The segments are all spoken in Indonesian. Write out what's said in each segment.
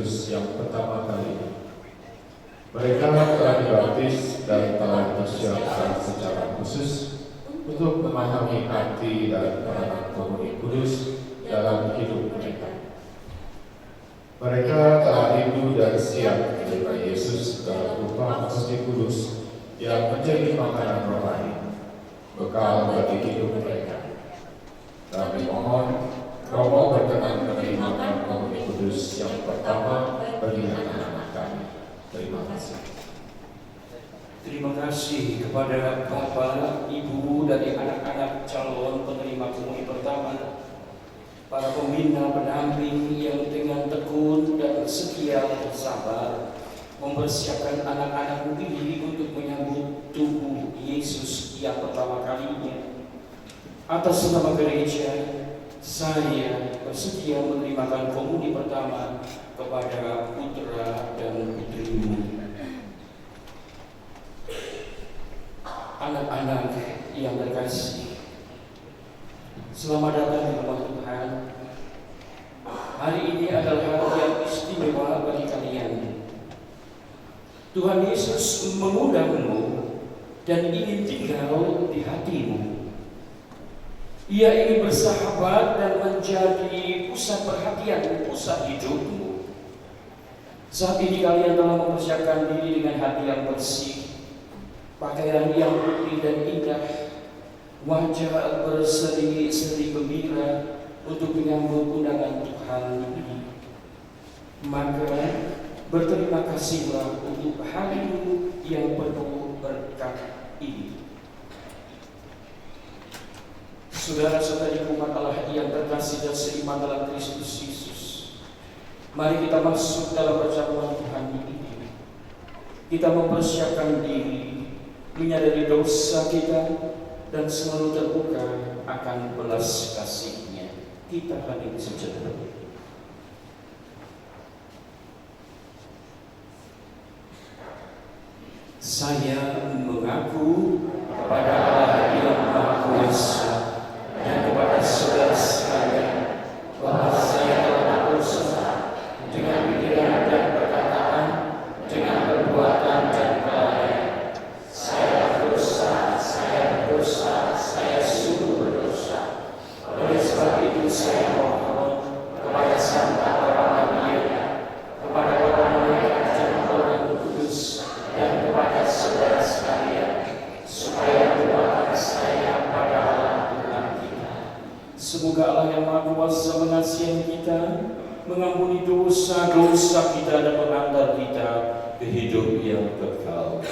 Yesus yang pertama kali. Mereka telah dibaptis dan telah dipersiapkan secara khusus untuk memahami arti dan peranan Komuni Kudus dalam hidup mereka. Mereka telah rindu dan siap menerima Yesus dalam rupa Hostia Kudus yang menjadi makanan rohani, bekal bagi hidup mereka. Kami mohon Romo berkenan menerimakan Komuni Kudus yang pertama bagi anak-anak kami. Terima kasih. Terima kasih kepada Bapak, Ibu dari anak-anak calon penerima komuni pertama, para pembina pendamping yang dengan tekun dan setia bersabar mempersiapkan anak-anak ini untuk menyambut tubuh Yesus yang pertama kalinya. Atas nama gereja, saya bersedia menerimakan komuni pertama kepada putra dan putrimu. Anak-anak yang terkasih, selamat datang di rumah Tuhan. Hari ini adalah hari yang istimewa bagi kalian. Tuhan Yesus mengundangmu dan ingin tinggal di hatimu. Ia ingin bersahabat dan menjadi pusat perhatian, pusat hidupmu. Saat ini kalian telah mempersiapkan diri dengan hati yang bersih, pakaian yang putih dan indah, wajah berseri-seri gembira untuk menyambut undangan Tuhan ini. Maka berterima kasihlah untuk harimu yang penuh berkat ini. Saudara-saudari umat Allah yang terkasih dan seiman dalam Kristus Yesus, mari kita masuk dalam perjamuan Tuhan ini. Kita mempersiapkan diri, menyadari dosa kita, dan selalu terbuka akan belas kasih-Nya. Kita hadir sejenak. Saya mengaku kepada Allah yang Maha Kuasa dan kepada saudara sekalian bahwa saya telah berdosa dengan pikiran dan perkataan, dengan perbuatan dan kelalaian. Saya berdosa, saya sungguh berdosa. Oleh sebab itu saya mohon kepada Santa Maria, kepada para malaikat dan orang kudus, dan kepada saudara sekalian, supaya doakan saya pada Allah Tuhan kita. Semoga Allah yang Maha Kuasa mengasihi kita, mengampuni dosa-dosa kita dan mengantar kita ke hidup yang kekal.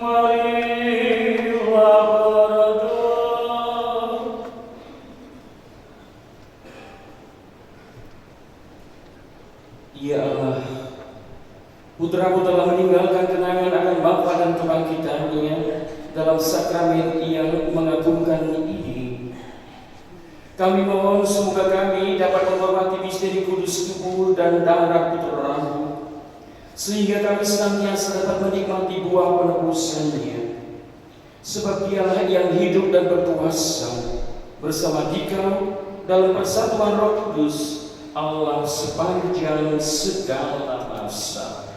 Marilah berdoa. Ya Allah, Putra-Mu telah meninggalkan kenangan akan Bapa dan kebangkitannya dalam sakramen yang mengagumkan ini. Kami mohon semoga kami dapat menghormati misteri kudus tubuh dan darah Putra-Mu, sehingga kami senantiasa dapat menikmati buah penebusannya. Sebab Dialah yang hidup dan berkuasa bersama Dikau dalam persatuan Roh Kudus, Allah sepanjang segala masa.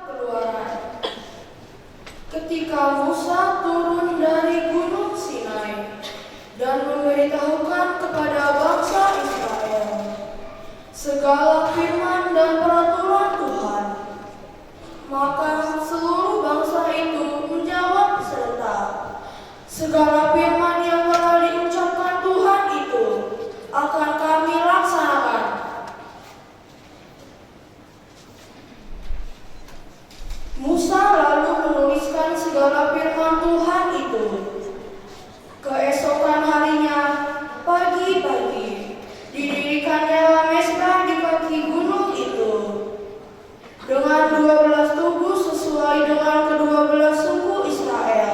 Keluaran. Ketika Musa turun dari Gunung Sinai dan memberitahukan kepada bangsa Israel segala firman dan peraturan Tuhan, maka seluruh bangsa itu menjawab serta, segala firman yang telah diucapkan Tuhan itu akan kami laksanakan. Musa lalu menuliskan segala firman Tuhan itu. Keesokan harinya, pagi-pagi, didirikannya mezbah di kaki gunung itu, dengan 12 tugu sesuai dengan ke-12 suku Israel.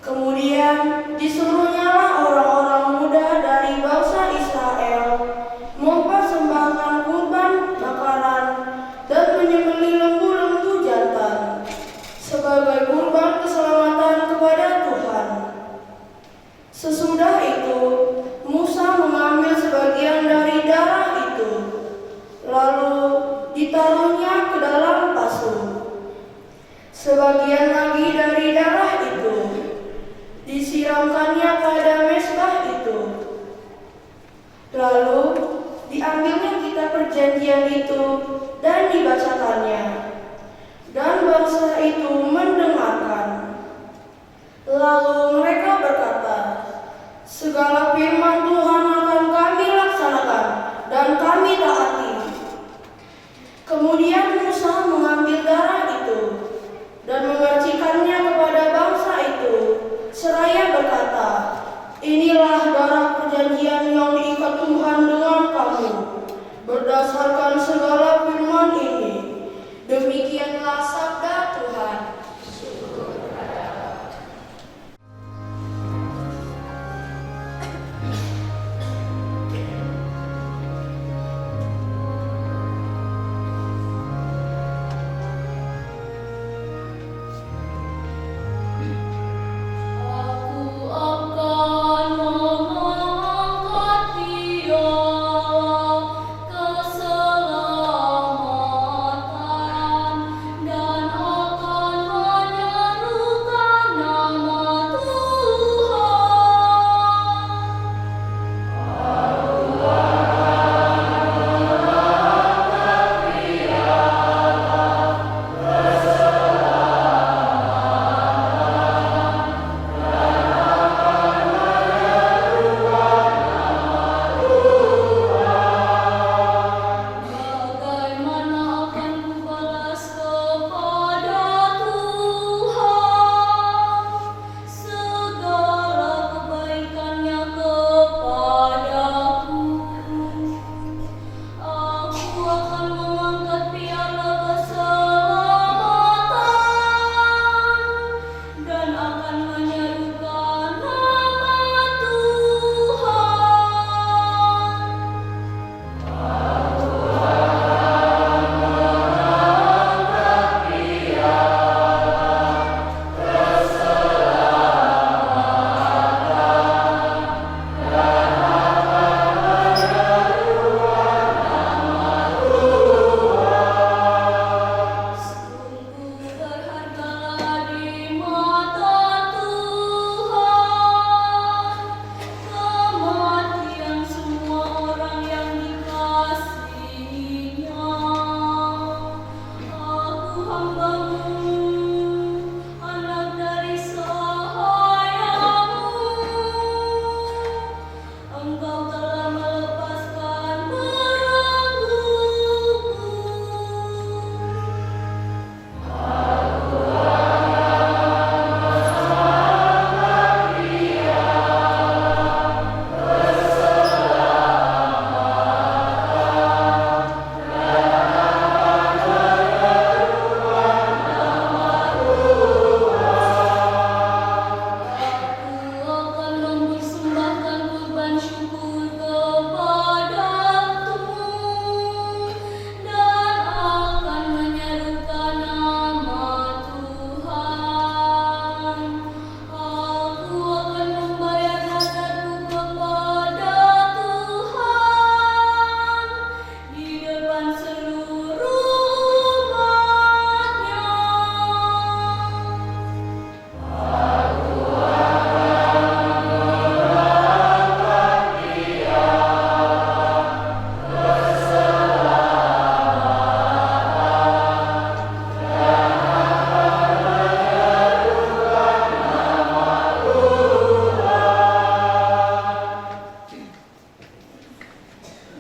Kemudian disuruhnyalah orang-orang muda dari bangsa Israel mempersembahkan kurban bakaran dan menyembelih lembu-lembu jantan sebagai kurban keselamatan kepada Tuhan. Sesudah itu, Musa mengambil sebagian dari darah itu, lalu ditaruhnya ke dalam pasu. Sebagian lagi dari darah itu disiramkannya pada mezbah itu. Lalu diambilnya kitab perjanjian itu dan dibacakannya, dan bangsa itu mendengarkan. Lalu mereka berkata, segala firman Tuhan akan kami laksanakan dan kami taati. Kemudian Musa mengambil darah itu dan memercikannya kepada bangsa itu, seraya berkata, inilah darah perjanjian yang diikat Tuhan dengan kamu, berdasarkan segala firman ini. Demikianlah sabda Tuhan.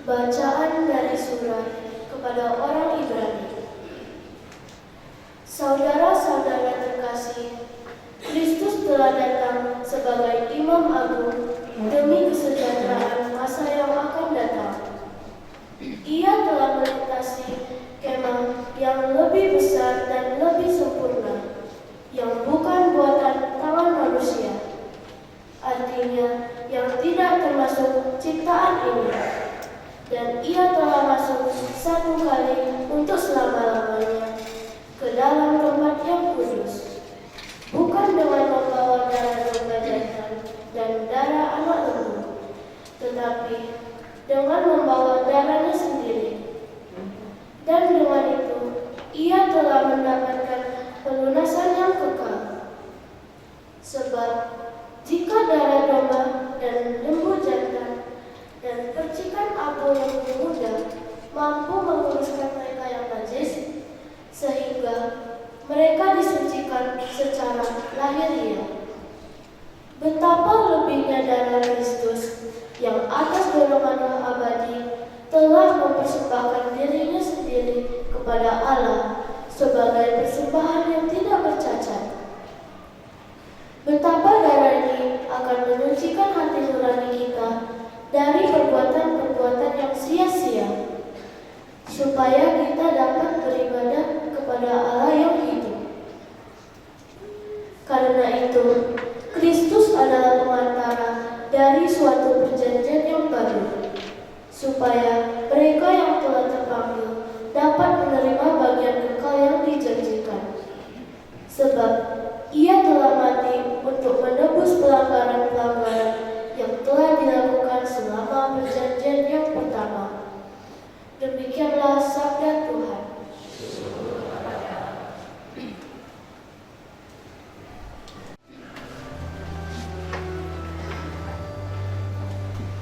Bacaan dari surat kepada orang Ibrani. Saudara-saudara terkasih, Kristus telah datang sebagai Imam Agung demi kesejahteraan masa yang akan datang. Ia telah melintasi kemah yang lebih besar dan lebih sempurna, yang bukan buatan tangan manusia, artinya yang tidak termasuk ciptaan ini. Dan ia telah masuk satu kali untuk selama-lamanya ke dalam tempat yang kudus, bukan dengan membawa darah domba jantan dan darah anak lembu, tetapi dengan membawa darahnya sendiri. Dan dengan itu, ia telah mendapatkan pelunasan yang kekal. Sebab jika darah domba dan lembu jantan dan percikan abu lembu muda mampu menguruskan mereka yang najis, sehingga mereka disucikan secara lahiriah, betapa lebihnya darah Kristus yang atas dorongan Roh abadi telah mempersembahkan dirinya sendiri kepada Allah sebagai persembahan yang tidak bercacat. Betapa darah ini akan menyucikan hati nurani kita dari perbuatan-perbuatan yang sia-sia, supaya kita dapat beribadah kepada Allah yang hidup. Karena itu, Kristus adalah pengantara dari suatu perjanjian yang baru, supaya mereka yang telah terpanggil dapat menerima bagian kekal yang dijanjikan. Sebab ia telah mati untuk menebus pelanggaran-pelanggaran yang telah dilakukan selama perjanjian yang pertama. Demikianlah sabda Tuhan.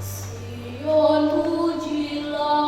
Sion pujilah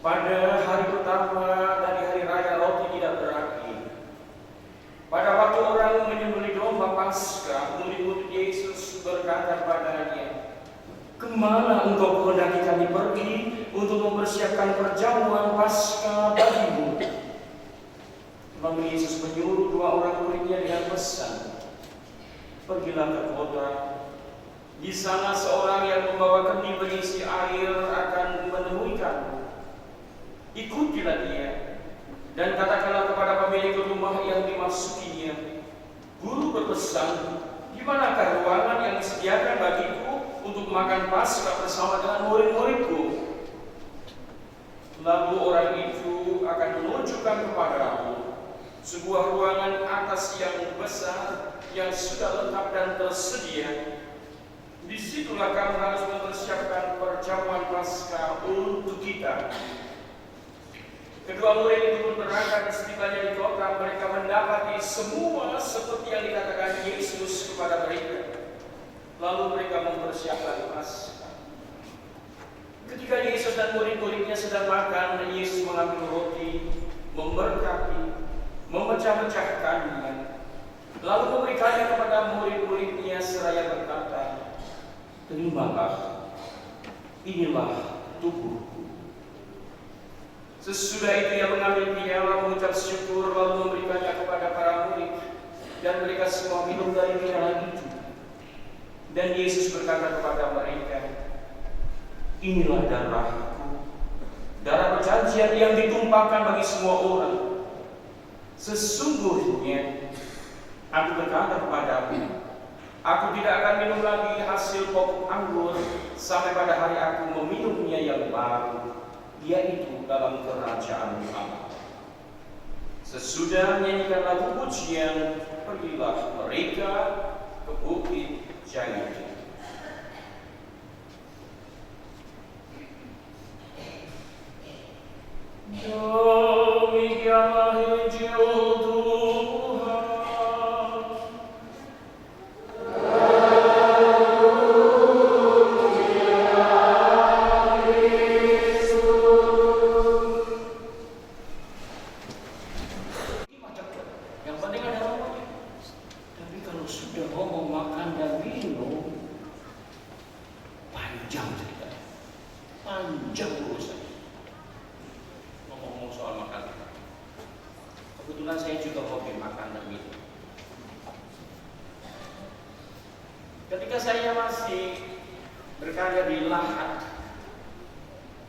pada hari pertama dari hari raya roti tidak beragi, pada waktu orang menyembelih domba Paskah, murid-murid Yesus berkata kepadanya, "Kemana engkau kehendaki kami pergi untuk mempersiapkan perjamuan Paskah bagimu?" Lalu Yesus menyuruh dua orang muridnya dengan pesan, "Pergilah ke kota. Di sana seorang yang membawa kendi berisi air akan menemui kamu. Ikutilah dia dan katakanlah kepada pemilik rumah yang dimasukinya, Guru berpesan, di manakah ruangan yang disediakan bagiku untuk makan Paskah bersama dengan murid-muridku?" Lalu orang itu akan menunjukkan kepadamu sebuah ruangan atas yang besar yang sudah lengkap dan tersedia. Disitulah kamu harus mempersiapkan perjamuan Paskah untuk kita. Kedua murid itu pun berangkat. Setibanya di kota, mereka mendapati semua seperti yang dikatakan Yesus kepada mereka. Lalu mereka mempersiapkan Paskah. Ketika Yesus dan murid-muridnya sedang makan, Yesus mengambil roti, memberkati, memecah-mecahkannya, lalu memberikannya kepada murid-muridnya seraya berkata, "Terimalah, inilah tubuhku." Sesudah itu ia mengambil piala, mengucap syukur, lalu memberikannya kepada para murid, dan mereka semua minum dari piala itu. Dan Yesus berkata kepada mereka, "Inilah darahku, darah perjanjian yang ditumpahkan bagi semua orang. Sesungguhnya aku berkata kepadamu, aku tidak akan minum lagi hasil pokok anggur sampai pada hari aku meminumnya yang baru, yaitu dalam kerajaan Allah." Sesudah menyanyikan lagu pujian, pergilah mereka ke Bukit Zaitun. Demikianlah Injil Tuhan. Yang penting ada roti. Tapi kalau sudah ngomong makan dan minum, panjang ceritanya, panjang urusan. Ngomong soal makan, kebetulan saya juga hobi makan dan minum. Ketika saya masih berkarya di Lahat,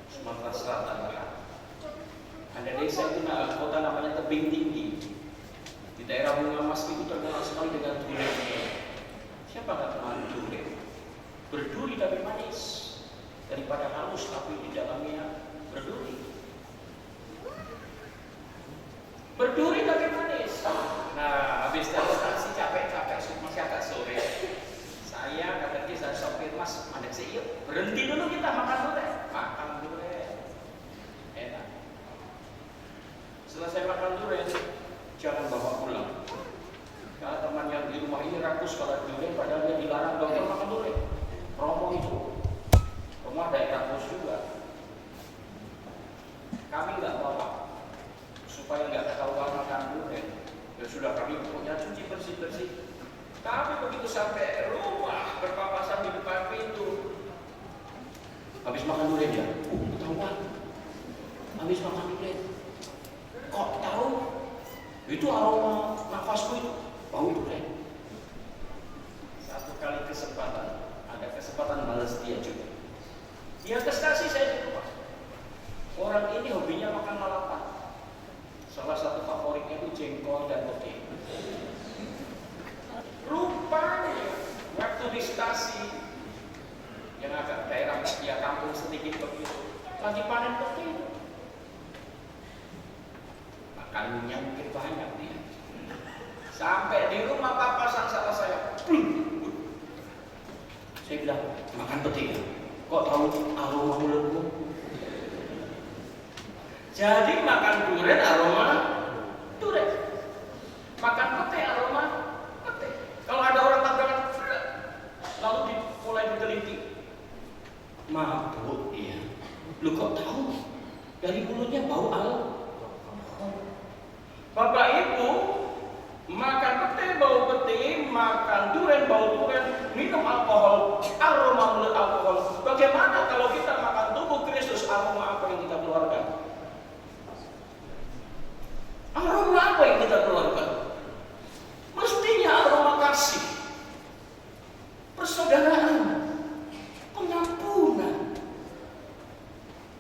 Sumatera Selatan, ada desa itu, kota namanya Tebing Tinggi. Di daerah Bunga Mas itu terkenal sekali dengan durian. Siapa nggak kenal durian? Berduri tapi manis, daripada halus tapi di dalamnya berduri. Berduri tapi manis. Nah, habis demonstrasi capek-capek, masih agak sore. Saya kata dia dari sopir, "Mas, mandek sih yuk, berhenti dulu kita makan durian." Makan durian, enak. Setelah saya makan durian, jangan bawa pulang. Karena teman yang di rumah ini rakus kalau durian, padahal dia dilarang dokter makan durian. Romo itu, rumah daerah kos juga. Kami nggak bawa supaya nggak ketahuan makan durian. Ya sudah, kami pokoknya cuci bersih-bersih. Tapi begitu sampai rumah, berpapasan di depan pintu, habis makan durian ya, ketahuan. Habis makan durian, kok tahu? Itu aroma nafasku itu, bau durian. Satu kali kesempatan, ada kesempatan balas dia juga. Dia kasih saya di rumah. Orang ini hobinya makan lalapan. Salah satu favoritnya itu jengkol dan toge. Rupanya waktu di stasi yang agak daerah ya kampung sedikit begitu, lagi panen toge. Makannya mungkin banyak nih. Sampai di rumah papasan salah saya. Saya bilang, "Makan toge ya? Kok tahu aroma mulutmu?" Jadi makan durian aroma durian, makan pete aroma pete. Kalau ada orang tabrakan lalu mulai bergelinting, "Mabuk ya? Lu kok tahu?" Dari mulutnya bau alkohol. Bapak Ibu makan pete bau pete, makan durian bau durian, minum alkohol, aroma mulut alkohol. Bagaimana kalau kita makan tubuh Kristus, aroma apa yang kita keluarkan? Aroma apa yang kita keluarkan? Mestinya aroma kasih, persaudaraan, pengampunan.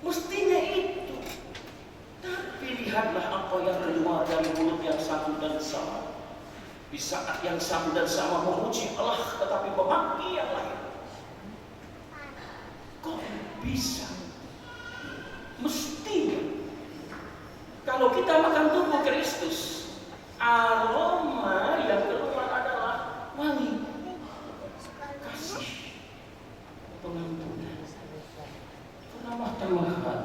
Mestinya itu. Tapi lihatlah apa yang keluar dari mulut yang satu dan sama. Di saat yang satu dan sama memuji Allah, tetapi memaki yang lain. Kok bisa? Mestinya kalau kita makan tubuh Kristus, aroma yang keluar adalah wangi, kasih, pengampunan, keramah tamahan,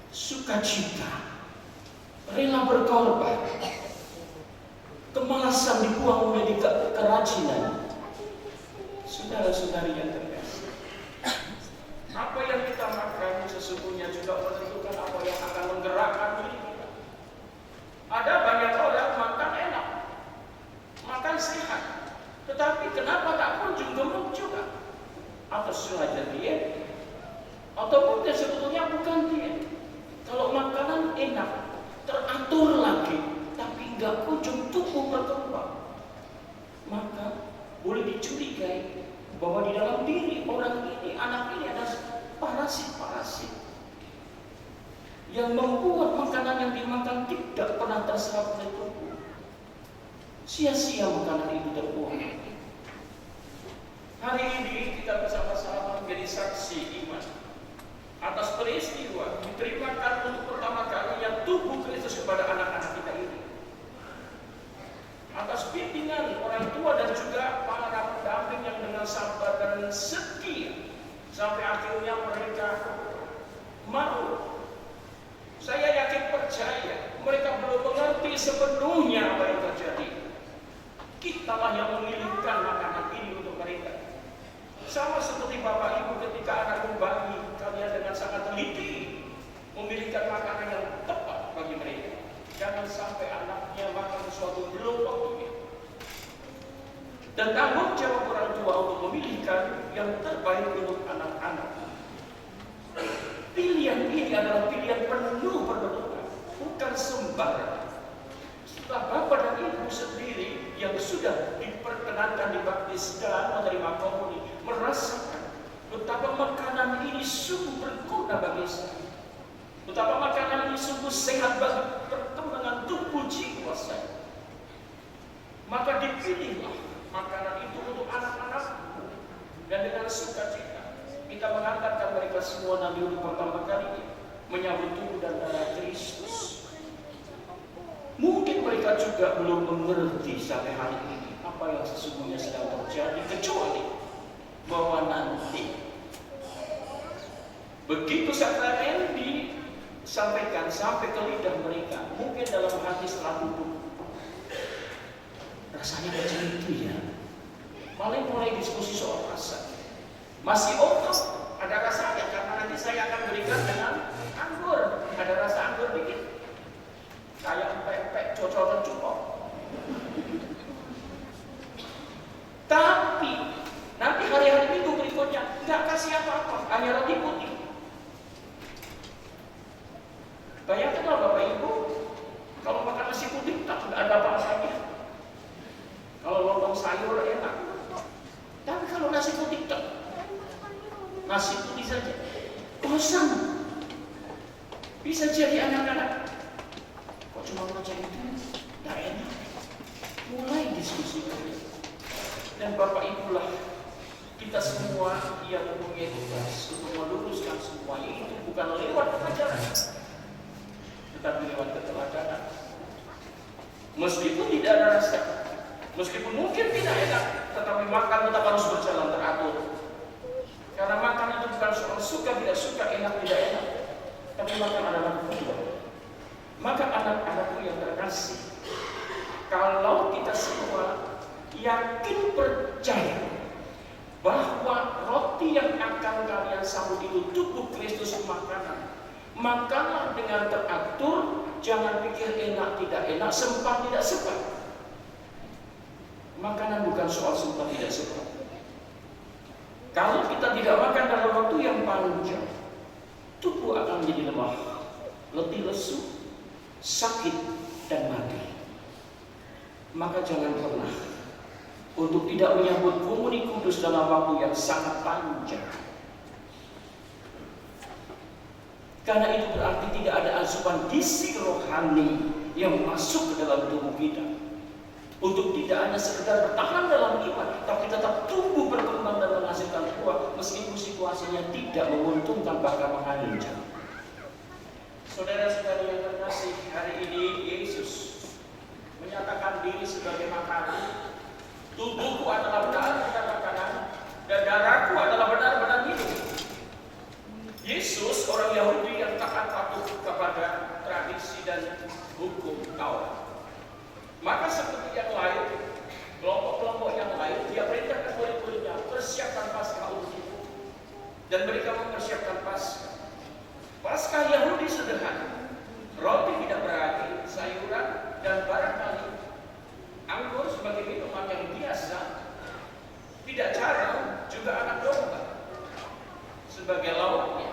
sukacita, rela berkorban, kemalasan dibuang menjadi kerajinan. Saudara-saudari yang terkasih, apa yang kita makan sesungguhnya juga menentukan apa yang akan menggerakkan diri kita. Ada banyak orang makan enak, makan sehat, tetapi kenapa tak kunjung gemuk juga? Atau sengaja diet, ataupun sebetulnya bukan diet. Kalau makanan enak, teratur lagi, tapi nggak kunjung tubuh berkembang, maka boleh dicurigai bahwa di dalam diri orang ini, anak ini ada parasit-parasit yang membuat makanan yang dimakan tidak pernah terserap oleh tubuh. Sia-sia makanan itu terbuang. Hari ini kita bersama-sama menjadi saksi iman atas peristiwa diterimakan untuk pertama kalinya tubuh Kristus kepada anak-anak kita ini. Atas bimbingan orang tua dan juga para pendamping yang dengan sabar dan setia sampai akhirnya mereka mau. Saya yakin percaya mereka belum mengerti sepenuhnya apa yang terjadi. Kitalah yang memilihkan makanan ini untuk mereka. Sama seperti Bapak Ibu ketika anak bayi, kalian dengan sangat teliti memilihkan makanan yang tepat bagi mereka. Jangan sampai anaknya makan sesuatu belum waktunya. Dan tanggung jawab orang tua untuk memilihkan yang terbaik untuk anak-anak. Pilihan ini adalah pilihan penuh perlindungan, bukan sembarang. Setelah Bapak dan Ibu sendiri yang sudah diperkenankan dibaptis dan menerima komuni merasakan betapa makanan ini sungguh berguna bagi saya, betapa makanan ini sungguh sehat bagi perkembangan tubuh jiwa saya, maka dipilihlah makanan itu untuk anak-anakku. Dan dengan sukacita kita mengantarkan mereka semua nanti untuk pertama kali menyambut tubuh dan darah Kristus. Mungkin mereka juga belum mengerti sampai hari ini apa yang sesungguhnya sedang terjadi, kecuali bahwa nanti begitu sakramen disampaikan sampai ke lidah mereka, mungkin dalam hati setelah duduk, rasanya macam itu ya. Mulai diskusi soal rasa. Masih oke, ada rasanya karena nanti saya akan berikan dengan anggur, ada rasa anggur dikit, kayak pepek cocok cukup. Tapi nanti hari-hari minggu berikutnya nggak kasih apa-apa, hanya roti putih. Bayangkanlah Bapak Ibu, kalau makan nasi putih tak ada apa-apanya. Kalau lontong sayur enak, tapi kalau nasi putih tak. Nasi putih saja bosan. Bisa jadi anak-anak kok cuma macam itu, tak enak. Mulai diskusi. Dan Bapak Ibulah kita semua yang mengedukasi untuk meluruskan semuanya itu bukan lewat pengajaran, tetapi lewat keteladanan. Meskipun tidak ada rasa, meskipun mungkin tidak enak, tetapi makan tetap harus berjalan teratur. Karena makan itu bukan soal suka tidak suka, enak tidak enak, tapi makan adalah tujuan. Maka anak-anakku yang terkasih, kalau kita semua yakin percaya bahwa roti yang akan kalian sambut itu tubuh Kristus makanan, Makanlah dengan teratur, jangan pikir enak tidak enak, sempat tidak sempat. Makanan bukan soal sempat tidak sempat. Kalau kita tidak makan dalam waktu yang panjang, tubuh akan menjadi lemah, letih lesu, sakit, dan mati. Maka jangan pernah untuk tidak menyambut komuni kudus dalam waktu yang sangat panjang. Karena itu berarti tidak ada asupan gizi rohani yang masuk ke dalam tubuh kita. Untuk tidak hanya sekedar bertahan dalam iman, tapi tetap tumbuh berkembang dan menghasilkan buah meskipun situasinya tidak menguntungkan bahkan mengancam. Saudara-saudari yang terkasih, hari ini Yesus menyatakan diri sebagai makanan. Tubuhku adalah benar-benar makanan dan darahku adalah benar-benar hidup. Yesus orang Yahudi yang taat patuh kepada tradisi dan hukum Taurat. Maka seperti yang lain, kelompok-kelompok yang lain, dia perintahkan murid-muridnya persiapkan Paskah untuk itu. Dan mereka mempersiapkan Paskah. Paskah Yahudi sederhana, roti tidak beragi, sayuran, dan barangkali anggur sebagai minuman yang biasa. Tidak jarang juga anak domba sebagai lauknya.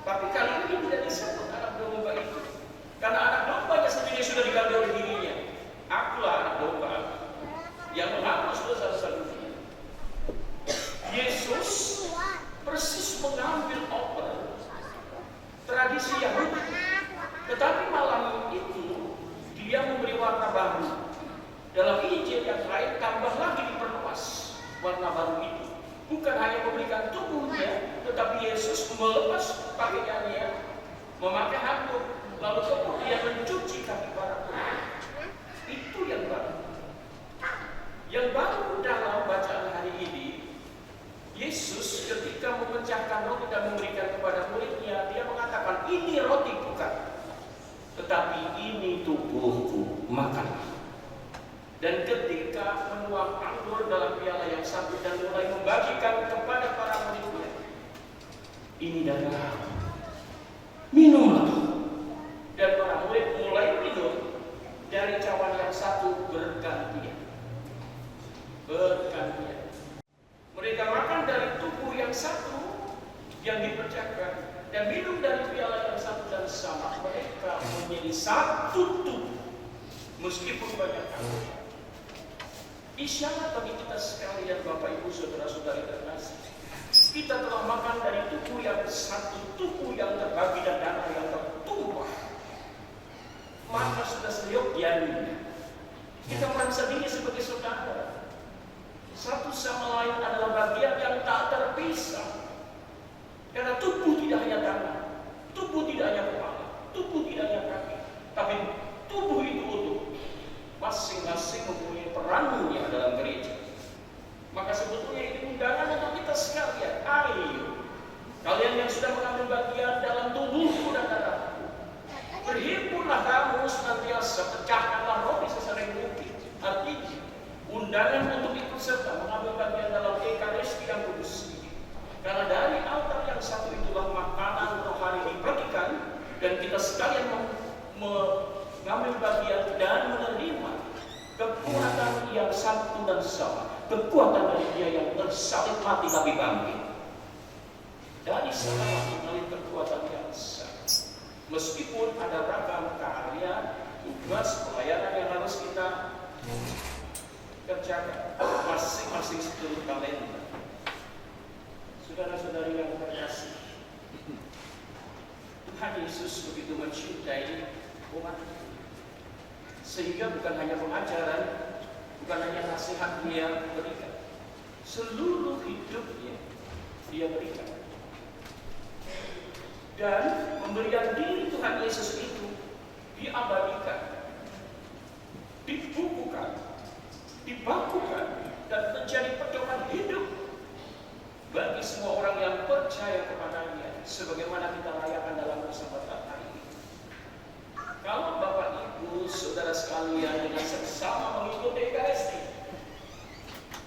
Tapi kali ini tidak disebut anak domba itu, karena anak dombanya sendiri sudah diambil oleh dirinya. Akulah anak domba yang menghapus dosa-dosa dunia. Yesus persis mengambil over tradisi Yahudi, tetapi malam itu dia memberi warna baru. Dalam Injil yang lain tambah lagi diperluas warna baru itu. Bukan hanya memberikan tubuhnya, tetapi Yesus melepas pakaiannya, memakai handuk, lalu kemudian mencuci kaki para murid. Itu yang baru. Yang baru dalam bacaan hari ini, Yesus ketika memecahkan roti dan memberikan kepada muridnya, dia mengatakan, ini roti bukan, tetapi ini tubuhku, makanlah. Dan ketika menuang anggur dalam piala yang satu dan mulai membagikan kepada para muridnya, ini darahku, minumlah. Dan para murid mulai minum dari cawan yang satu bergantian. Mereka makan dari tubuh yang satu yang dipecahkan dan minum dari piala yang satu dan sama. Mereka menjadi satu tubuh meskipun banyak anggota. Isyarat bagi kita sekalian, Bapak Ibu Saudara-saudari terkasih, kita telah makan dari tubuh yang satu, tubuh yang terbagi dan darah yang tertumpah. Maka sudah seyogyanya kita merasa diri sebagai saudara. Satu sama lain adalah bagian yang tak terpisah. Karena tubuh tidak hanya tangan, tubuh tidak hanya kepala, tubuh tidak hanya kaki, tapi tubuh itu utuh. Masing-masing mempunyai perannya dalam gereja. Maka sebetulnya ini undangan untuk kita sekalian. Ayo, kalian yang sudah mengambil bagian dalam tubuhku dan darahku, berhimpunlah kamu senantiasa, pecahkanlah roti sesering mungkin. Artinya, undangan untuk ikut serta mengambil bagian dalam Ekaristi yang kudus ini. Karena dari altar yang satu itulah makanan rohani dibagikan, dan kita sekalian mengambil bagian dan menerima kekuatan yang satu dan sama, kekuatan dari Dia yang tersalib mati tapi bangkit. Dari sana mengalir kekuatan yang sama. Meskipun ada ragam karya, tugas, pelayanan yang harus kita kerjakan, masing-masing seluruh talenta. Saudara-saudari yang terkasih, Tuhan Yesus begitu mencintai umat, sehingga bukan hanya pengajaran, bukan hanya nasihat Dia berikan, seluruh hidupnya Dia berikan. Dan pemberian diri Tuhan Yesus itu diabadikan, dibukukan, dibakukan, dan menjadi pedoman hidup bagi semua orang yang percaya kepadanya, sebagaimana kita rayakan dalam persahabatan hari ini. Kalau Bapak Ibu Saudara sekalian dengan seksama mengikuti Ekaristi,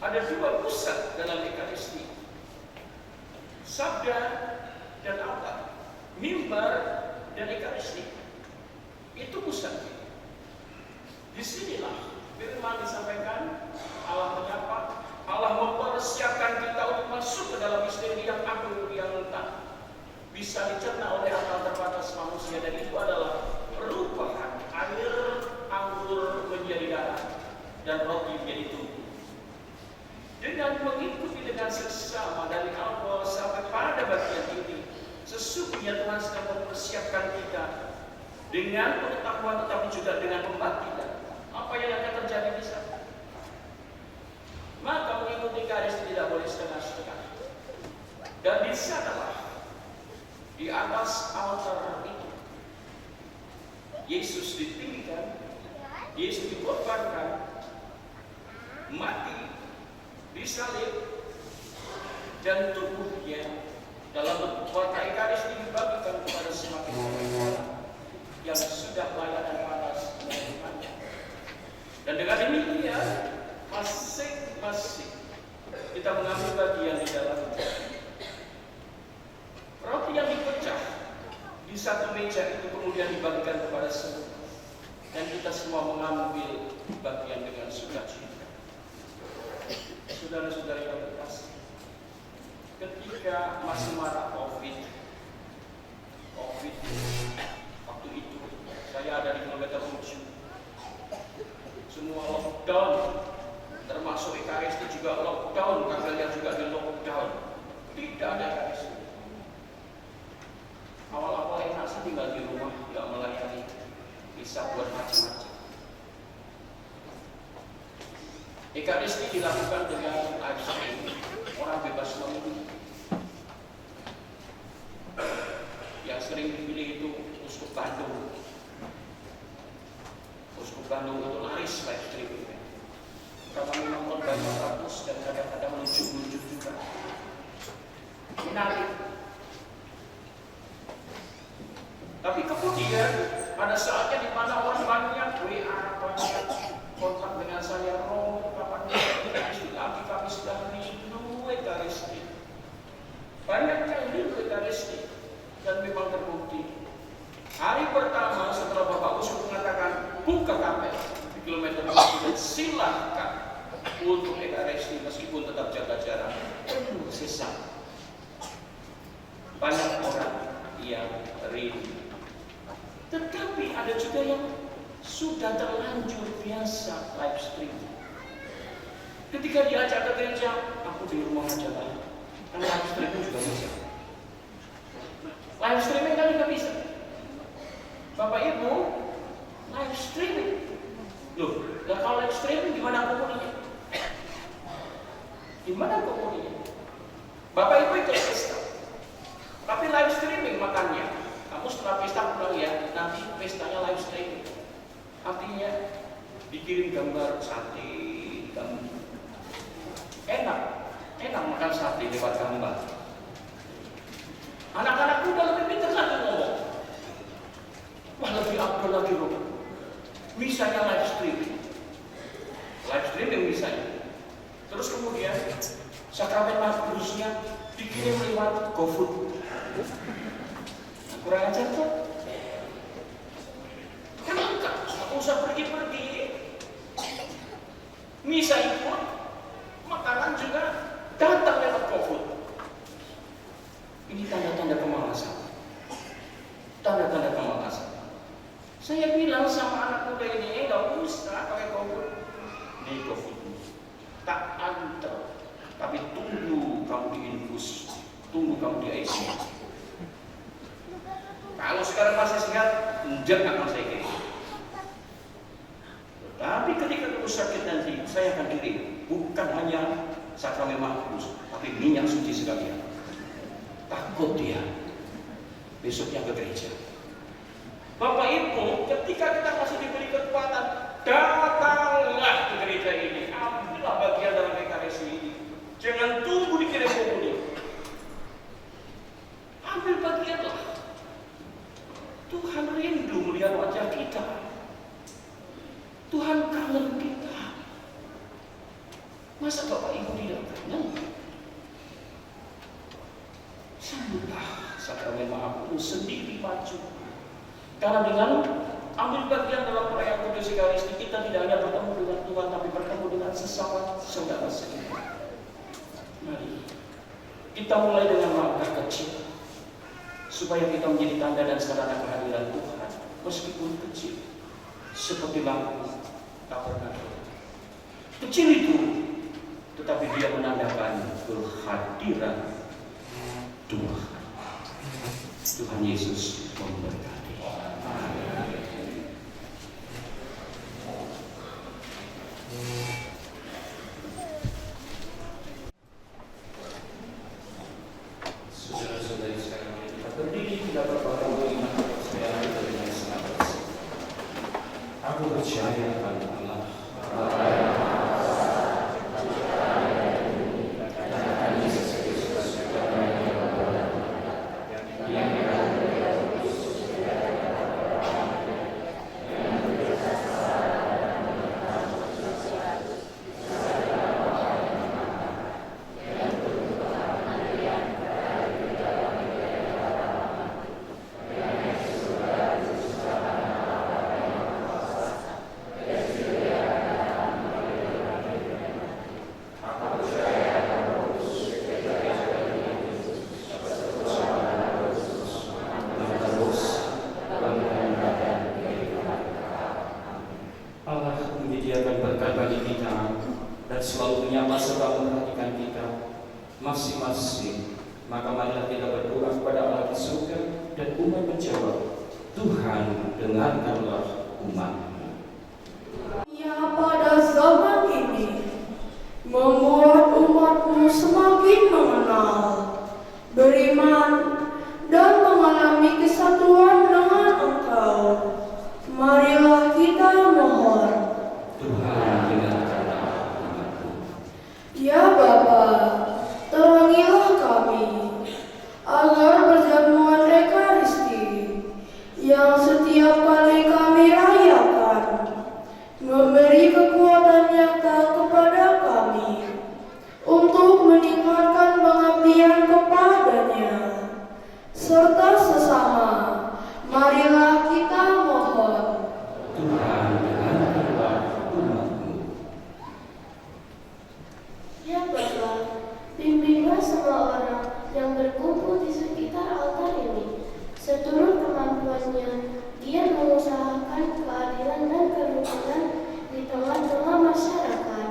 ada dua pusat dalam Ekaristi, sabda dan altar. Mimbar dan Ekaristi. Itu pusatnya. Disinilah firman disampaikan, Allah menyapa, Allah mempersiapkan kita untuk masuk ke dalam misteri yang agung yang tak bisa dicerna oleh akal terbatas manusia, dan itu adalah perubahan air anggur menjadi darah dan roti menjadi tubuh. Dengan mengikuti dengan seksama dari awal sampai pada bagian ini, sesungguhnya Tuhan sedang mempersiapkan kita dengan pengetahuan tetapi juga dengan pembangkitan. Apa yang akan terjadi di sana? Maka mengikuti Ekaristi tidak boleh setengah-setengah. Dan di sanalah, di atas altar itu, Yesus ditinggikan, Yesus dikorbankan, mati, disalib, dan tubuhnya dalam bentuk warna Ekaristi dibagikan kepada semakin banyak orang yang sudah layak dan panas menerimanya. Dan dengan demikian masing-masing kita mengambil bagian di dalamnya. Roti yang dipecah di satu meja itu kemudian dibagikan kepada semua, dan kita semua mengambil bagian dengan sukacita. Saudara-saudara yang terkasih, ketika masih marak COVID waktu itu saya ada di kilometer 7, semua lockdown, termasuk Ekaristi juga lockdown, kangelnya juga di lockdown, tidak ada Ekaristi. Awal-awal enak sih tinggal di rumah, tidak melayani, bisa buat macam-macam. Ekaristi dilakukan dengan live streaming, orang bebas memilih. Yang sering dipilih itu Uskup Bandung. Uskup Bandung itu laris live streaming. Karena memang korbannya bagus dan kadang-kadang lucu-lucu juga. Menarik. Tapi kemudian pada saatnya di mana orang banyak WA, banyak kontak dengan saya, kapan lagi kami sudah rindu Ekaristi. Banyak yang rindu Ekaristi, dan memang terbukti. Hari pertama setelah Bapak Uskup mengatakan buka kapel di kilometer 9, silahkan untuk Ekaristi meskipun tetap jaga jarak, penuh sesak. Banyak orang yang rindu. Tetapi ada juga yang sudah terlanjur biasa live streaming. Ketika diajak ke gereja, aku di rumah aja lah. Kan live streaming juga bisa. Live streaming kan juga bisa. Bapak Ibu, live streaming. Loh, nah kalau live streaming gimana komuninya? Gimana komuninya? Bapak Ibu ikut pesta, tapi live streaming makannya. Kamu setelah pesta pulang ya, nanti pestanya live streaming. Artinya dikirim gambar sate, enak makan sate lewat gambar. Anak-anak muda lebih pintar lagi ngomong. Wah, lebih upload lagi loh. Misalnya live streaming misalnya. Terus kemudian sakramen Markusnya dikirim lewat GoFood. Kurang ajar tuh. Kan enggak usah pergi-pergi. Misa ikut, makanan juga datang lewat GoFood. Ini tanda-tanda kemalasan. Tanda-tanda kemalasan. Saya bilang sama anak muda ini, enggak usah pakai GoFood. Nih GoFood. Tak antar, tapi tunggu kamu diinfus, tunggu kamu di ICU. Kalau sekarang masih sehat, jangan saya kirim. Tapi ketika kamu sakit nanti, saya akan kirim. Bukan hanya sakramen Markus, tapi minyak suci sekalian. Takut dia besoknya ke gereja. Bapak Ibu, ketika kita masih diberi kekuatan, datanglah ke gereja ini. Ambillah bagian dalam Ekaristi ini. Jangan tunggu dikirim komuni. Ambil bagianlah. Tuhan rindu melihat wajah kita. Tuhan kangen kita. Masa Bapak Ibu tidak kangen? Sambutlah sakramen Maha Kudus sendiri maju. Karena dengan ambil bagian dalam perayaan kudus Ekaristi, kita tidak hanya bertemu dengan Tuhan, tapi bertemu dengan sesama saudara kita. Mari kita mulai dengan langkah kecil, supaya kita menjadi tanda dan sarana kehadiran Tuhan, meskipun kecil, seperti lampu tabernakel. Kecil itu, tetapi dia menandakan kehadiran Tuhan. Tuhan Yesus memberkati. Saudara-saudari sekalian, kita berdiri, kita berbahagia iman kepercayaan kita dengan sangat bersih. Aku percaya akan Allah, Bapa yang Maha Esa, dan Yesus Kristus yang Allah menyediakan berkat bagi kita dan selalu menyapa serta memperhatikan kita masing-masing. Maka marilah kita berdoa kepada Allah di surga, dan umat menjawab, Tuhan dengarkanlah umat-Mu. Ya, pada zaman ini membuat umat-Mu semakin mengenal, beriman, dan mengalami kesatuan dengan Engkau. Marilah kita mohon. Tuhan dengarkanlah umat-Mu. Ya Bapa, terangilah kami, agar perjamuan Ekaristi yang setiap kali kami rayakan memberi kekuatan nyata kepada kami untuk meningkatkan pengabdian kepadanya serta sesama. Marilah kita mohon. Tuhan dengarkanlah umat-Mu. Ya Bapa, bimbinglah semua orang yang berkumpul di sekitar altar ini. Seturut kemampuannya, dia mengusahakan keadilan dan kerukunan di tengah-tengah masyarakat.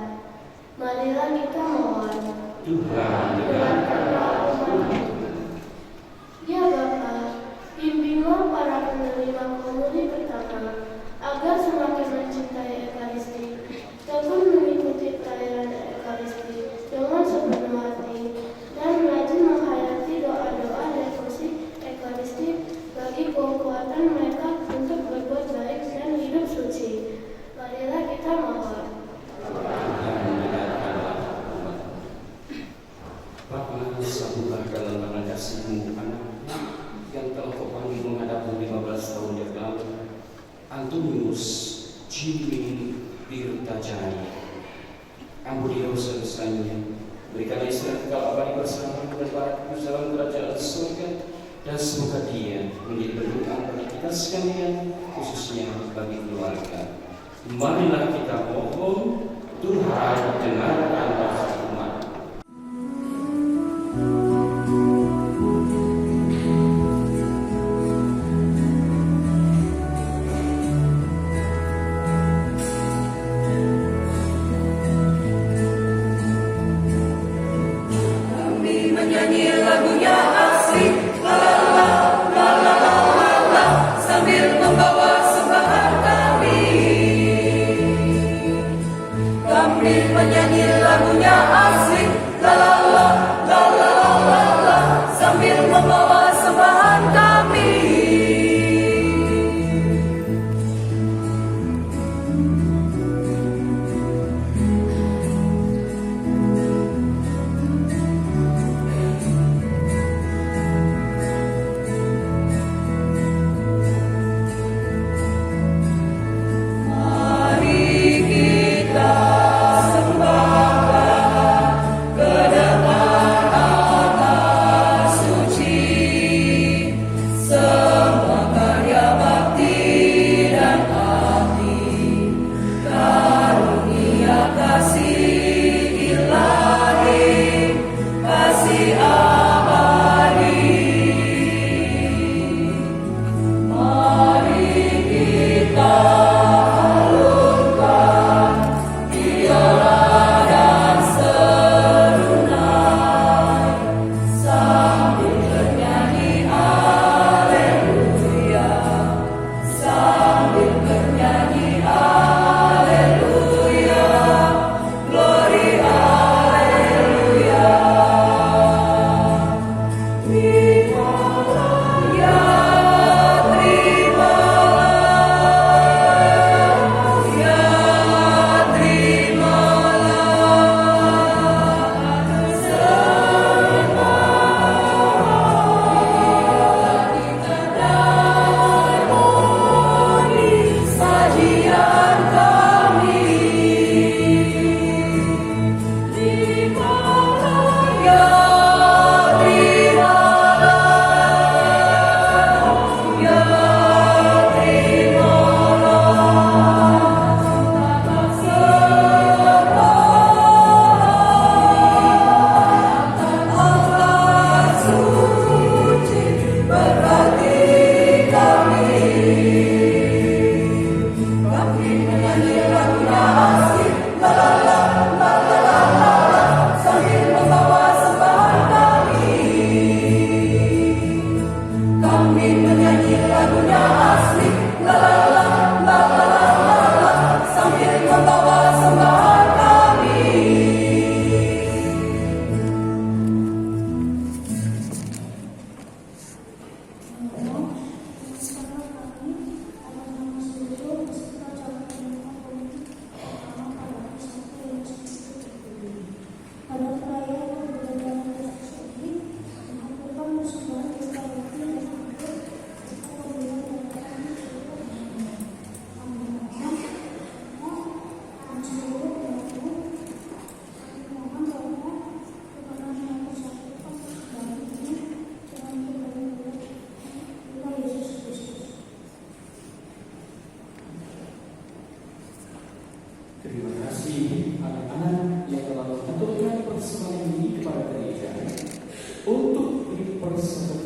Marilah kita mohon. Tuhan dengarkanlah umat-Mu. Ya Bapa, bimbinglah para penerima komuni pertama agar semakin mencintai Ekaristi, tekun mengikuti perayaan Ekaristi dengan sepenuh hati, dan rajin menghayati doa-doa devosi Ekaristi bagi kekuatan mereka untuk berbuat baik dan hidup suci. Marilah kita mohon. Tuhan dengarkanlah umat-Mu. Bapa, sambutlah dalam tangan kasih-Mu anak-Mu yang telah Kau panggil menghadapmu 15 tahun yang lalu, Antonius Jimmy Birtajaya. Ampuni dosa-dosanya, berikanlah istirahat kekal abadi bersama dengan para kudus dalam kerajaan surga, dan semoga dia menjadi berdoa bagi kita sekalian, khususnya bagi keluarga. Marilah kita mohon, Tuhan dengarkanlah umat. Menyanyi lagunya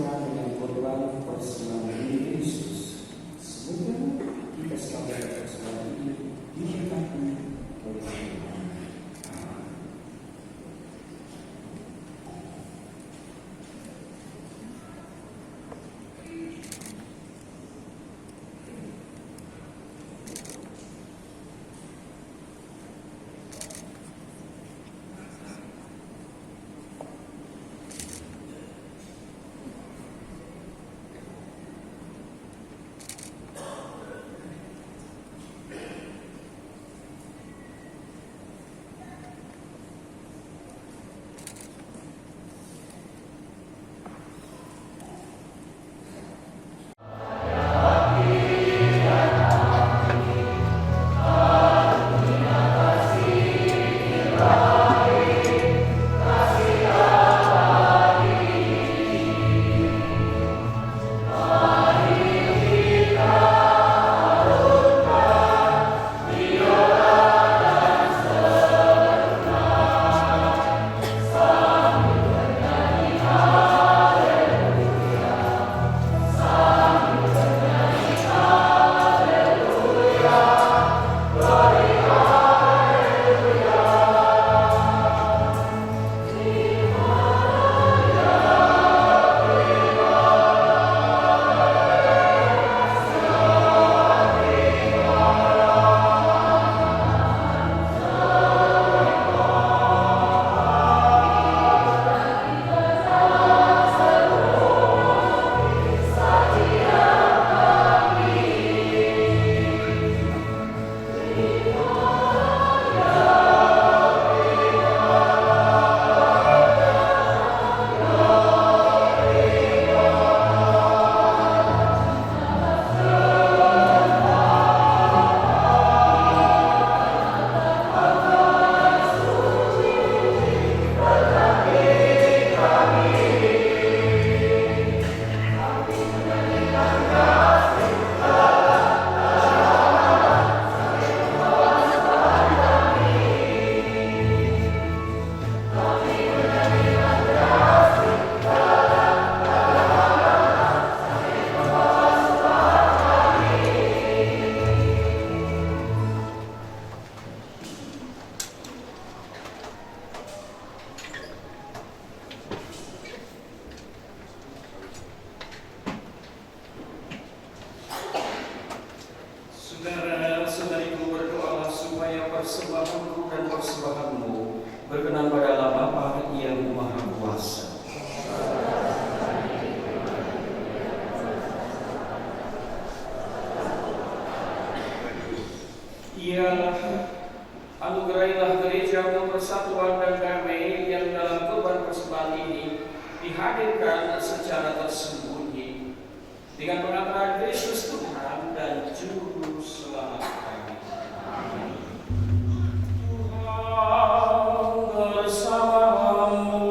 serupa dengan korban persembahan ini Kristus. Semoga kita selalu persembahan ini diberkati oleh Tuhan. Saudara-saudariku, berdoalah supaya persembahanku dan persembahanmu berkenan pada Allah Bapa yang Maha Kuasa. Ialah anugerailah gereja persatuan dan damai yang dalam kurban persembahan ini dihadirkan secara tersembunyi dengan pengantaran Kristus Tuhan dan Juru Selamat kami. Tuhan bersamamu.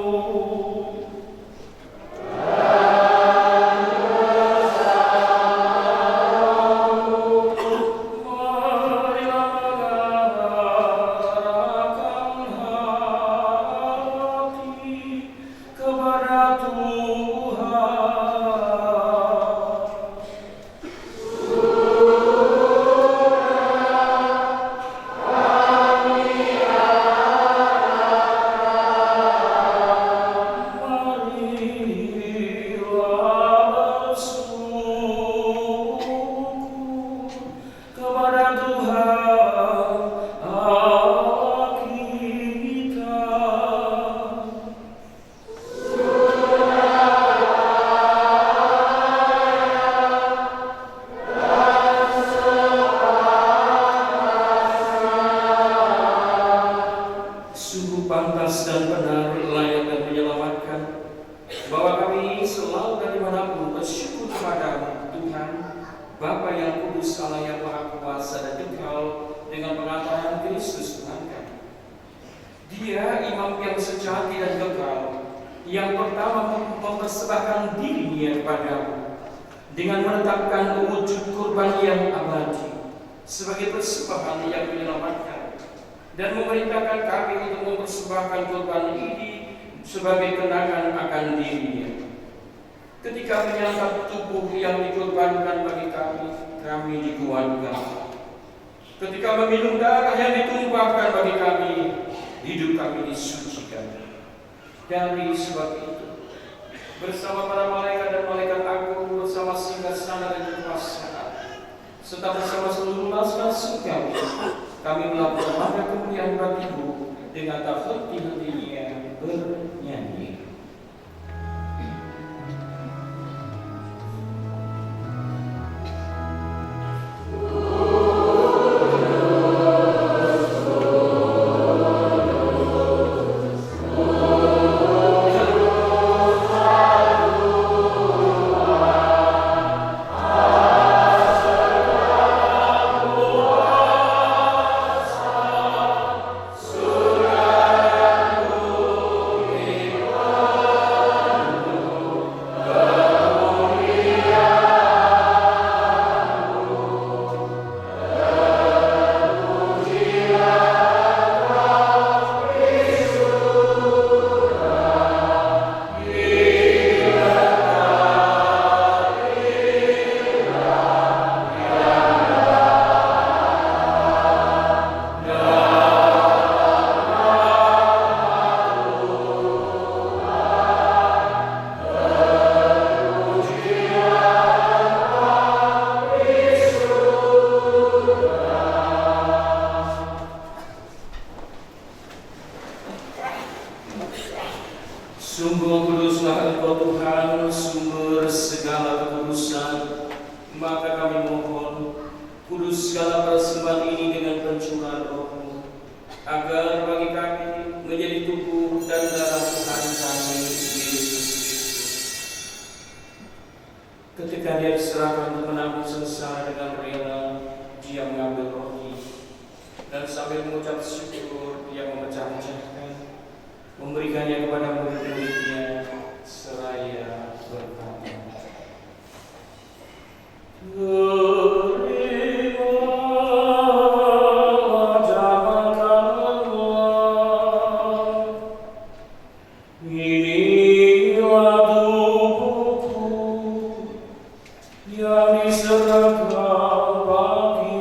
Pantas dan benar, layak dan menyelamatkan, bahwa kami selalu dan dimanapun bersyukur kepada Tuhan Bapa yang kudus, Allah yang Maha Kuasa dan kekal, dengan pengantaran Kristus Tuhan kami. Dia imam yang sejati dan kekal, yang pertama mempersembahkan dirinya kepadamu dengan menetapkan wujud kurban yang abadi sebagai persembahan yang menyelamatkan, dan memerintahkan kami untuk mempersembahkan kurban ini sebagai kenangan akan dirinya. Ketika menyantap tubuh yang dikorbankan bagi kami, kami dikuatkan. Ketika meminum darah yang ditumpahkan bagi kami, hidup kami disucikan. Dari sebab itu, bersama para malaikat dan malaikat agung, bersama singgasana dan kekuasaan, serta bersama seluruh naskah surgawi, kami melakukan pada kemuliaan bagi-Mu dengan tak henti-hentinya bernyanyi. Sungguh kuduslah Engkau Tuhan, sumber segala kekudusan. Maka kami mohon, kuduskanlah persembahan ini dengan pencurahan Roh-Mu, agar bagi kami menjadi tubuh dan darah Tuhan kami Yesus Kristus. Ketika Dia diserahkan untuk menanggung sengsara dengan rela, Dia mengambil roti dan sambil mengucap syukur Dia memecah-mecahkan, memberikannya kepada murid-muridnya seraya berkata, "Terimalah jalan Allah, inilah tubuhku yang diserahkan bagimu."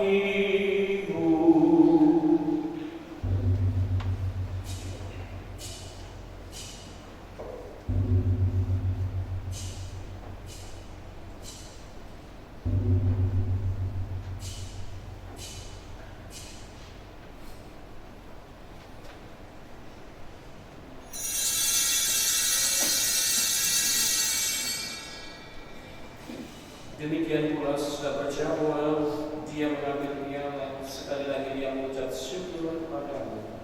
Demikian pula sesudah berjamaah, Dia mengambil piala, sekali lagi Dia mengucap syukur kepadamu,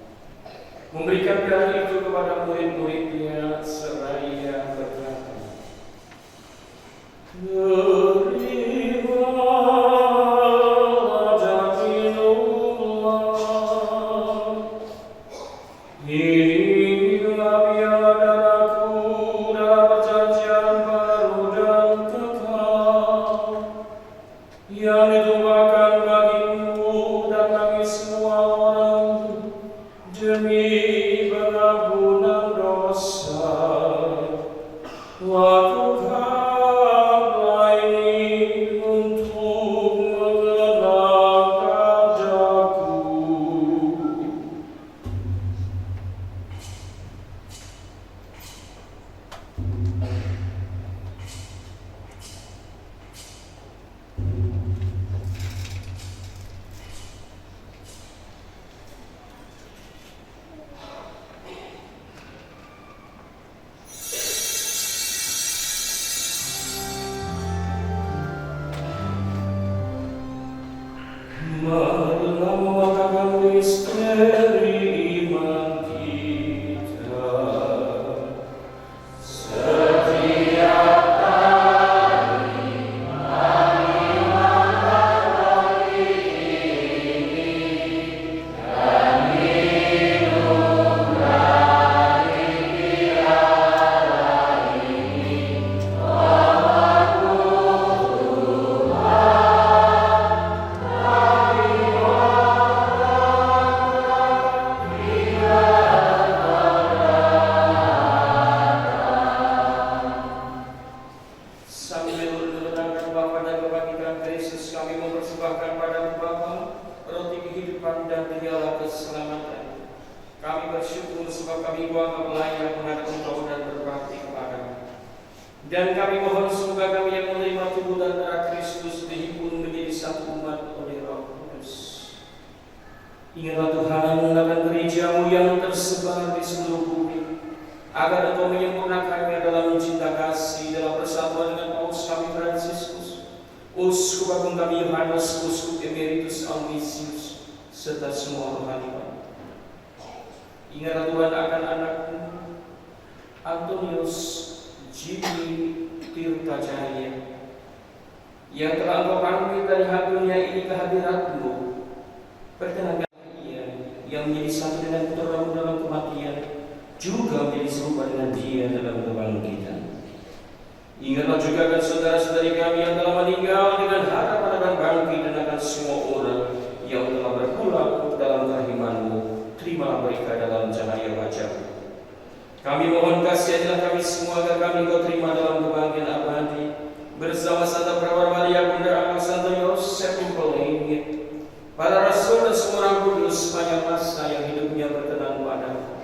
memberikan piala itu kepada murid-muridnya seraya berkata, "Terimalah jaminullah, inilah piala darahku dalam perjanjian baru dan kekal, yang ditumpahkan bagimu dan bagi semua orang demi pengampunan dosa. Lakukanlah Sambil menenangkan Bapa dan membagikan Kristus, kami mempersembahkan padamu Bapa roti kehidupan dan dialah keselamatan. Kami bersyukur sebab kami bangga melayani menghadap Engkau dan berbakti kepadamu. Dan kami mohon semoga kami yang menerima tubuh dan darah Kristus dihimpun menjadi satu umat oleh Roh Kudus. Ingatlah Tuhan akan gereja-Mu yang tersebar di seluruh bumi, agar Engkau menyempurnakannya dalam cinta kasih, dalam persatuan dengan Paus kami Fransiskus, Uskup Agung kami Yohanes, Uskup Emeritus Ambisius, serta semua rohaniwan. Ingatlah Tuhan akan anakmu Antonius Jimmy Tirta Cahaya yang telah Engkau panggil dari hadirnya ini ke hadirat-Mu. Perkenankan ia yang menjadi satu dengan putra-Mu dalam kematian, juga menjadi serupa dengan Dia dalam kebangkitan. Ingatlah juga akan saudara-saudari kami yang telah meninggal dengan harapan akan bangkit, dan akan semua orang yang telah berpulang dalam kerahiman-Mu. Terimalah mereka dalam cahaya wajah-Mu. Kami mohon kasihanilah kami semua agar kami Kau terima dalam kebahagiaan abadi bersama Santa Perawat Maria Bunda Allah, Santo Yosef Pelingit, para rasul dan semua orang kudus sepanjang masa yang hidupnya berkenan padamu.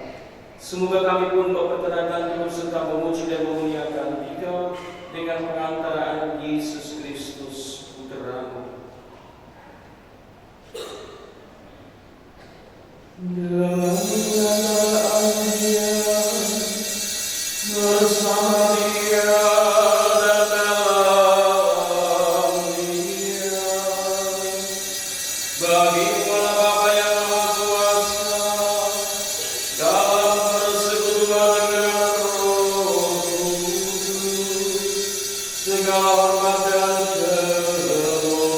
Semoga kami pun Kau perkenankan terus serta memuji dan memuliakan Dikau dengan pengantaraan Yesus Kristus Putra-Mu. Dalam keadaan Dia bersama Dia dan dalam Dia, bagi Bapa yang Maha Kuasa, dalam persekutuan dengan Roh Kudus, segala hormat dan kemuliaan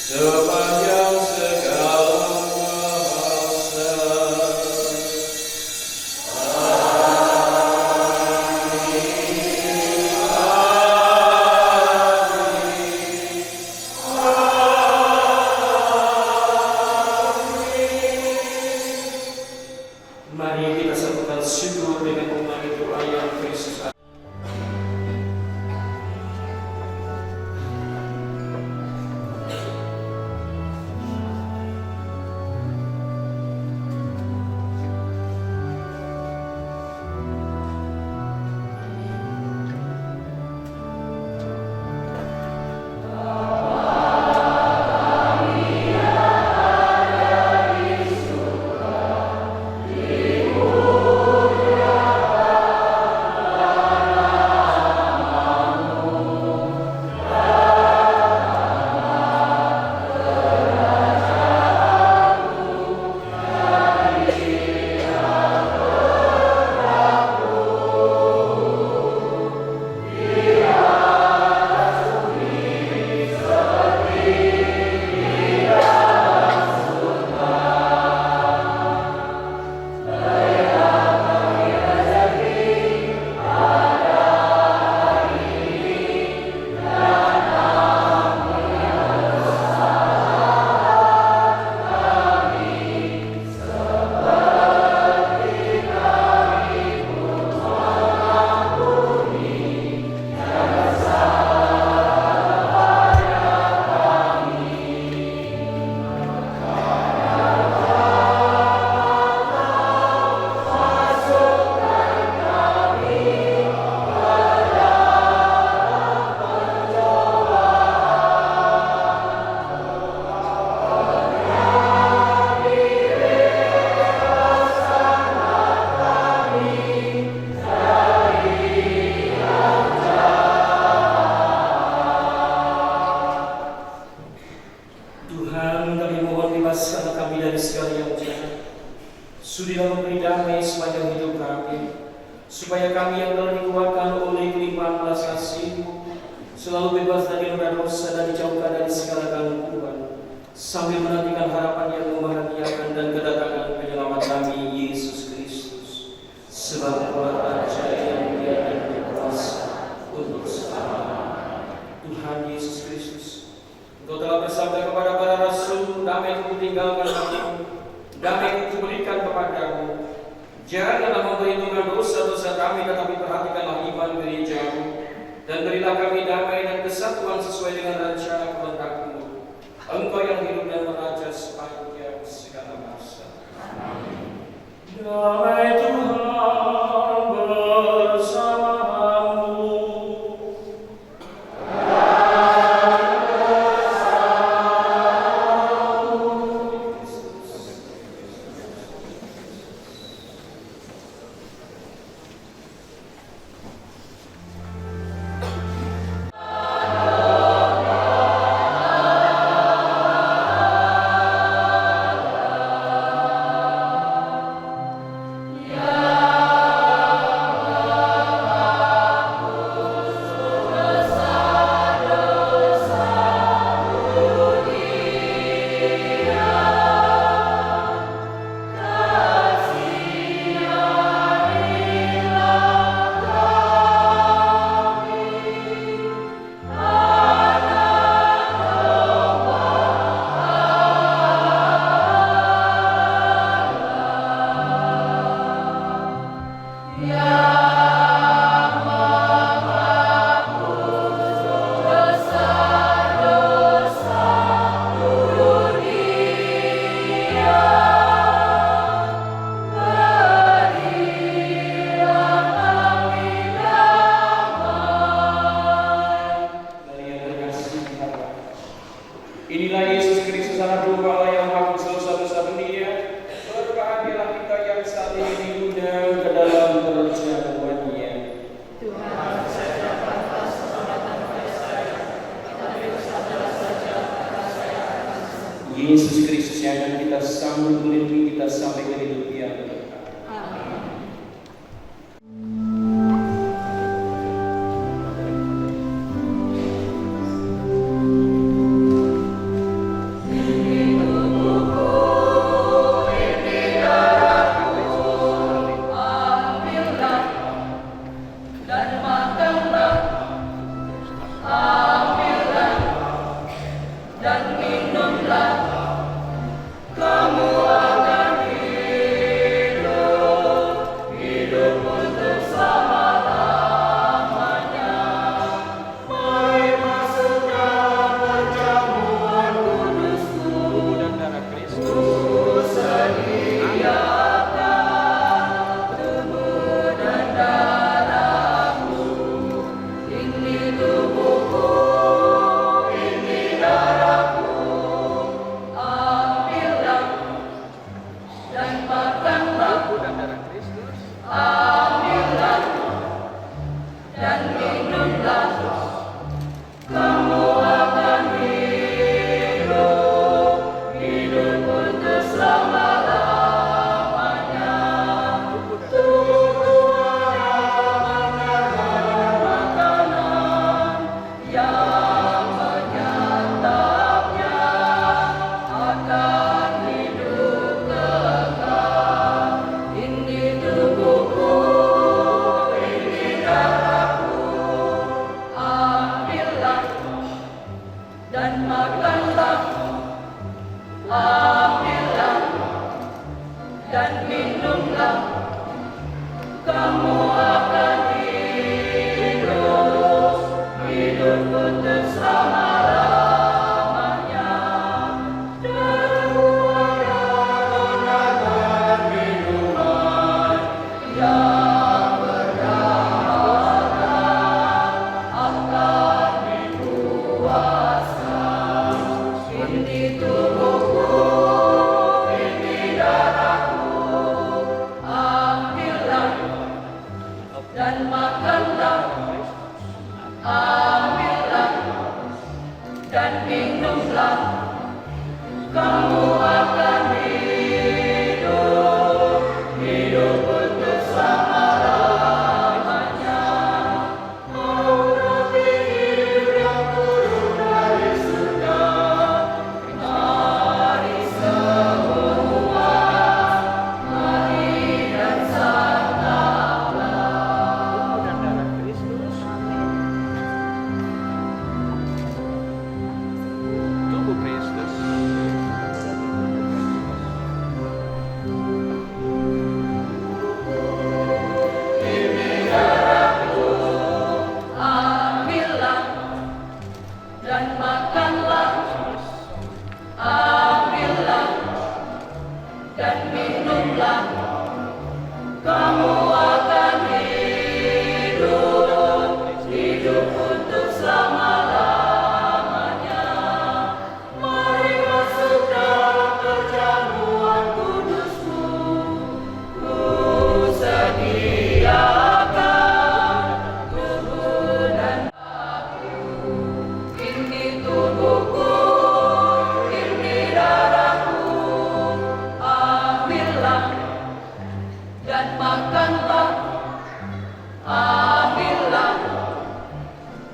sepanjang segala masa. Mari kita satukan syukur dengan mengulangi doa yang Kristus. Tuhan, kami mohon bebaskan kami dari segala yang jahat. Sudilah memberi damai sepanjang hidup kami, supaya kami yang telah dikuatkan oleh kelimpahan belas kasih-Mu selalu bebas dari noda dosa dan dijauhkan dari segala gangguan, sambil menantikan harapan yang membahagiakan dan kedatangan penyelamat kami, Yesus Kristus. Sebab Engkau Raja yang mulia dan berkuasa untuk selamanya. Tuhan Yesus Kristus, Engkau telah bersabda kepada para rasul, damai Ku tinggalkan bagimu, damai Ku berikan kepadamu. Janganlah memperhitungkan dosa-dosa kami, tetapi perhatikanlah iman Berilah kami damai dan kesatuan sesuai dengan rencana kehendak-Mu. Engkau yang hidup dan meraja sepanjang segala masa. Damai Tuhan bersamamu. Inilah Yesus Kristus anak domba Allah yang menghapus dosa-dosa dunia. Berbahagialah kita yang saat ini diundang ke dalam perjamuan-Nya. Tuhan, saya pantas menyatakan kepada saya, tetapi bersabdalah saja, maka saya akan sembuh. Yesus Kristus yang akan kita sambut melindungi kita sampai ke hidup yang kekal.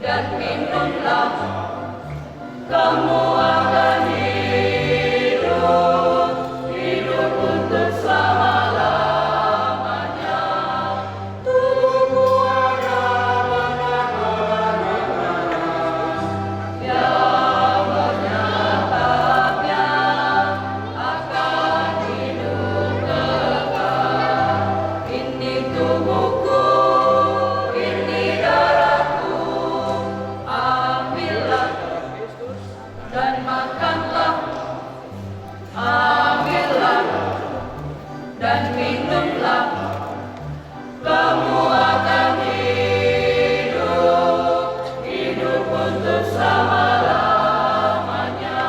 dan minumlah, kamu akan hidup, hidup untuk selama-lamanya. Tubuhmu ada benar-benar yang menyebabnya akan hidup kekal. Ini tubuhku, ini darahku, ambillah dan makanlah, ambillah dan minumlah, kamu akan hidup, hidup untuk selama-lamanya.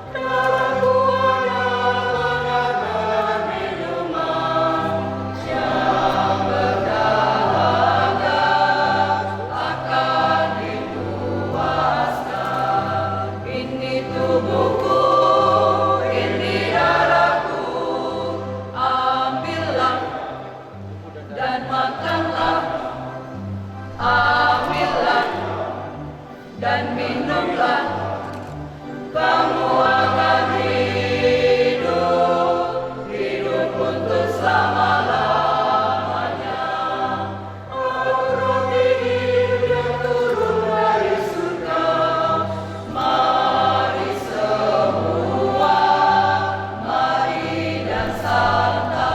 Darahku adalah benar-benar minuman yang berdahaga, akan dipuaskan. Ini tubuhku, ini darahku, ambillah dan makanlah, ambillah dan minumlah, kamu akan hidup, hidup untuk selama-lamanya. Aku roti hidup yang turun dari surga. Mari semua, mari dan santaplah.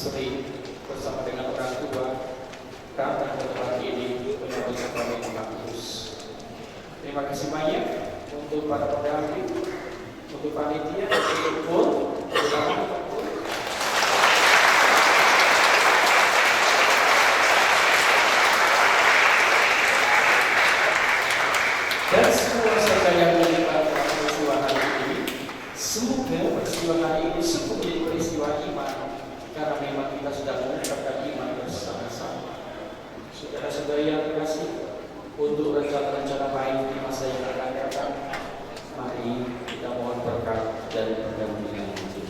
istri bersama dengan orang tua datang ke tempat ini menyambut sakramen Imakulus. Terima kasih banyak untuk para pendamping, untuk panitia, untuk pun, dan semua saudara yang terlibat dalam peristiwa hari ini. Semoga peristiwa hari ini sungguh menjadi peristiwa iman, karena memang kita sudah mengucapkan iman bersama-sama. Saudara-saudara yang terkasih, untuk rencana-rencana baik di masa yang akan datang, mari kita mohon berkat dan perdampingan Tuhan.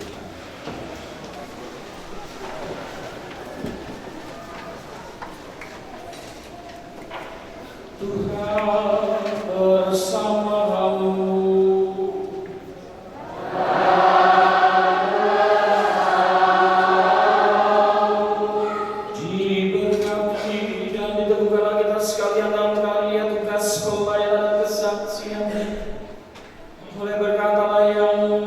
Tuhan bersamamu. Diberkati dan diteguhkanlah kita sekalian dalam karya tugas pelayanan dan kesaksian. Oleh berkatalah yang